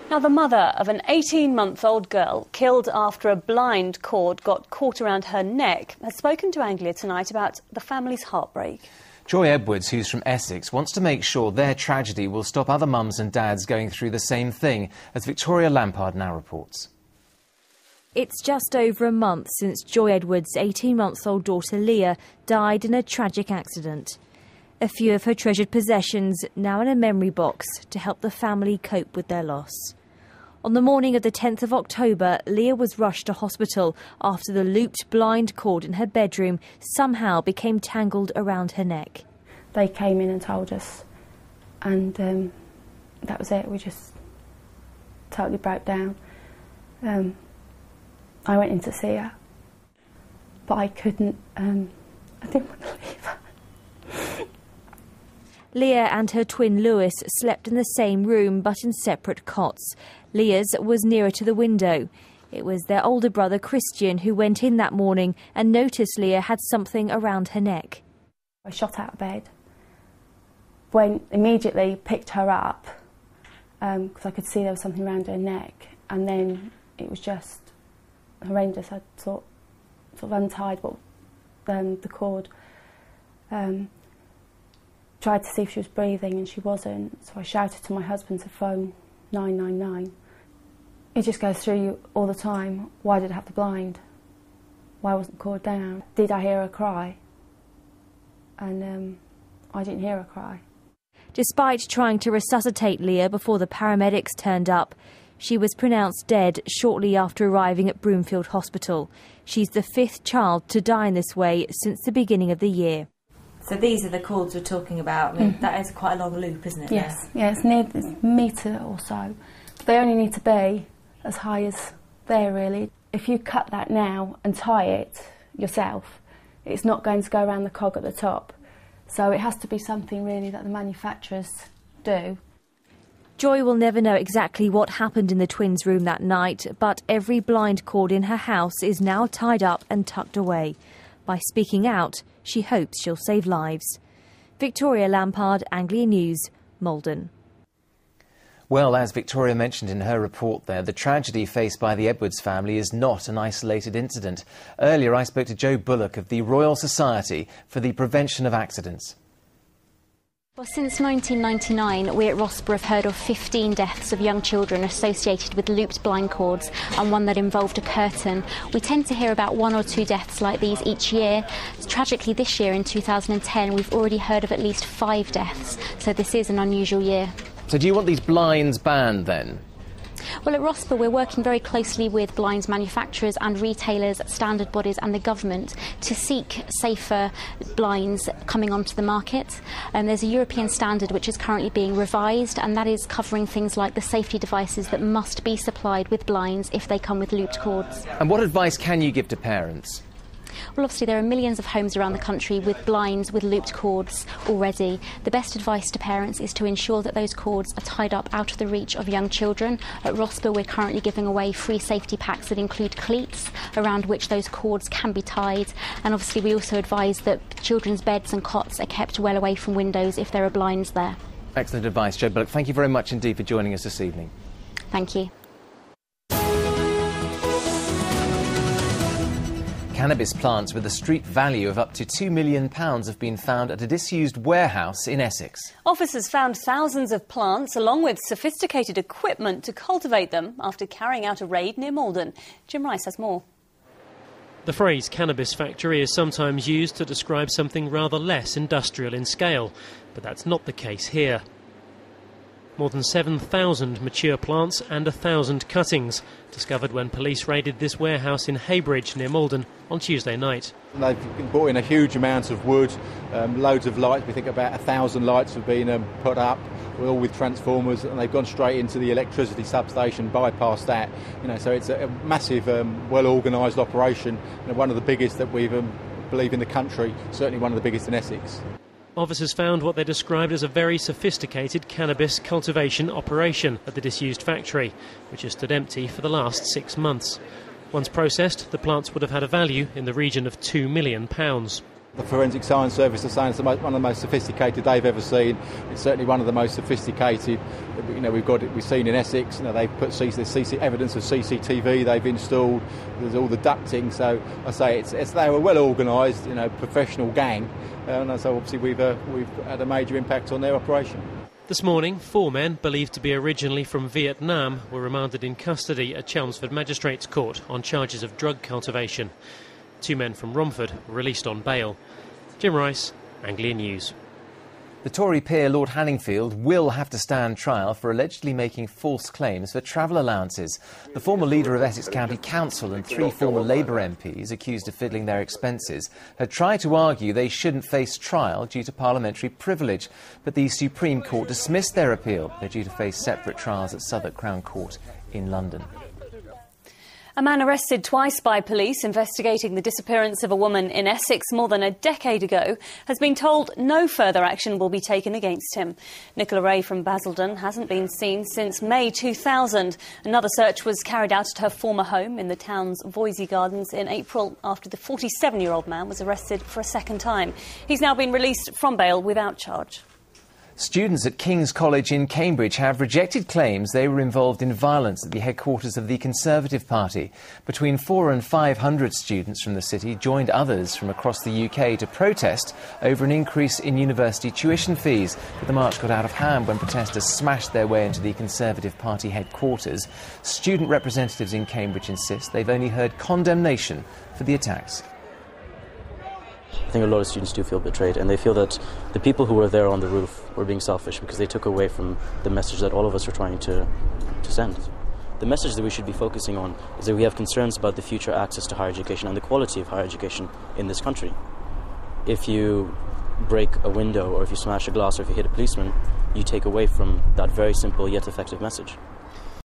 Now, the mother of an 18-month-old girl killed after a blind cord got caught around her neck has spoken to Anglia tonight about the family's heartbreak. Joy Edwards, who's from Essex, wants to make sure their tragedy will stop other mums and dads going through the same thing, as Victoria Lampard now reports. It's just over a month since Joy Edwards' 18-month-old daughter Leah died in a tragic accident. A few of her treasured possessions now in a memory box to help the family cope with their loss. On the morning of the 10th of October, Leah was rushed to hospital after the looped blind cord in her bedroom somehow became tangled around her neck. They came in and told us, and that was it. We just totally broke down. I went in to see her, but I couldn't, I didn't want to leave her. Leah and her twin Lewis slept in the same room but in separate cots. Leah's was nearer to the window. It was their older brother Christian who went in that morning and noticed Leah had something around her neck. I shot out of bed, went immediately, picked her up, because I could see there was something around her neck, and then it was just horrendous. I sort of untied the cord. Tried to see if she was breathing and she wasn't, so I shouted to my husband to phone 999. It just goes through you all the time. Why did I have the blind? Why wasn't the cord down? Did I hear her cry? And I didn't hear her cry. Despite trying to resuscitate Leah before the paramedics turned up, she was pronounced dead shortly after arriving at Broomfield Hospital. She's the 5th child to die in this way since the beginning of the year. So these are the cords we're talking about. I mean, that is quite a long loop, isn't it? Yes, yeah, it's near a metre or so. But they only need to be as high as there, really. If you cut that now and tie it yourself, it's not going to go around the cog at the top. So it has to be something really that the manufacturers do. Joy will never know exactly what happened in the twins' room that night, but every blind cord in her house is now tied up and tucked away. By speaking out, she hopes she'll save lives. Victoria Lampard, Anglia News, Maldon. Well, as Victoria mentioned in her report there, the tragedy faced by the Edwards family is not an isolated incident. Earlier, I spoke to Joe Bullock of the Royal Society for the Prevention of Accidents. Well, since 1999, we at Rossborough have heard of 15 deaths of young children associated with looped blind cords and one that involved a curtain. We tend to hear about 1 or 2 deaths like these each year. Tragically, this year in 2010, we've already heard of at least 5 deaths, so this is an unusual year. So do you want these blinds banned then? Well, at Rossborough, we're working very closely with blinds manufacturers and retailers, standard bodies and the government to seek safer blinds coming onto the market. There's a European standard which is currently being revised, and that is covering things like the safety devices that must be supplied with blinds if they come with looped cords. And what advice can you give to parents? Well, obviously there are millions of homes around the country with blinds with looped cords already. The best advice to parents is to ensure that those cords are tied up out of the reach of young children. At Rossborough, we're currently giving away free safety packs that include cleats around which those cords can be tied. And obviously we also advise that children's beds and cots are kept well away from windows if there are blinds there. Excellent advice, Joe Bullock. Thank you very much indeed for joining us this evening. Thank you. Cannabis plants with a street value of up to £2 million have been found at a disused warehouse in Essex. Officers found thousands of plants along with sophisticated equipment to cultivate them after carrying out a raid near Maldon. Jim Rice has more. The phrase cannabis factory is sometimes used to describe something rather less industrial in scale, but that's not the case here. More than 7,000 mature plants and 1,000 cuttings discovered when police raided this warehouse in Heybridge near Maldon on Tuesday night. They've brought in a huge amount of wood, loads of lights. We think about 1,000 lights have been put up, all with transformers, and they've gone straight into the electricity substation, bypassed that. So it's a massive, well-organised operation, and one of the biggest that we believe in the country, certainly one of the biggest in Essex. Officers found what they described as a very sophisticated cannabis cultivation operation at the disused factory, which has stood empty for the last 6 months. Once processed, the plants would have had a value in the region of £2 million. The Forensic Science Service are saying it's one of the most sophisticated they've ever seen. It's certainly one of the most sophisticated. We've seen in Essex. They've put evidence of CCTV they've installed. There's all the ducting. So I say they were well organised, professional gang, and so obviously we've had a major impact on their operation. This morning, 4 men, believed to be originally from Vietnam, were remanded in custody at Chelmsford Magistrates Court on charges of drug cultivation. 2 men from Romford were released on bail. Jim Rice, Anglia News. The Tory peer Lord Hanningfield will have to stand trial for allegedly making false claims for travel allowances. The former leader of Essex County Council and 3 former Labour MPs accused of fiddling their expenses had tried to argue they shouldn't face trial due to parliamentary privilege. But the Supreme Court dismissed their appeal. They're due to face separate trials at Southwark Crown Court in London. A man arrested twice by police investigating the disappearance of a woman in Essex more than a decade ago has been told no further action will be taken against him. Nicola Ray from Basildon hasn't been seen since May 2000. Another search was carried out at her former home in the town's Voysey Gardens in April after the 47-year-old man was arrested for a second time. He's now been released from bail without charge. Students at King's College in Cambridge have rejected claims they were involved in violence at the headquarters of the Conservative Party. Between 400 and 500 students from the city joined others from across the UK to protest over an increase in university tuition fees. But the march got out of hand when protesters smashed their way into the Conservative Party headquarters. Student representatives in Cambridge insist they've only heard condemnation for the attacks. I think a lot of students do feel betrayed, and they feel that the people who were there on the roof were being selfish because they took away from the message that all of us were trying to send. The message that we should be focusing on is that we have concerns about the future access to higher education and the quality of higher education in this country. If you break a window, or if you smash a glass, or if you hit a policeman, you take away from that very simple yet effective message.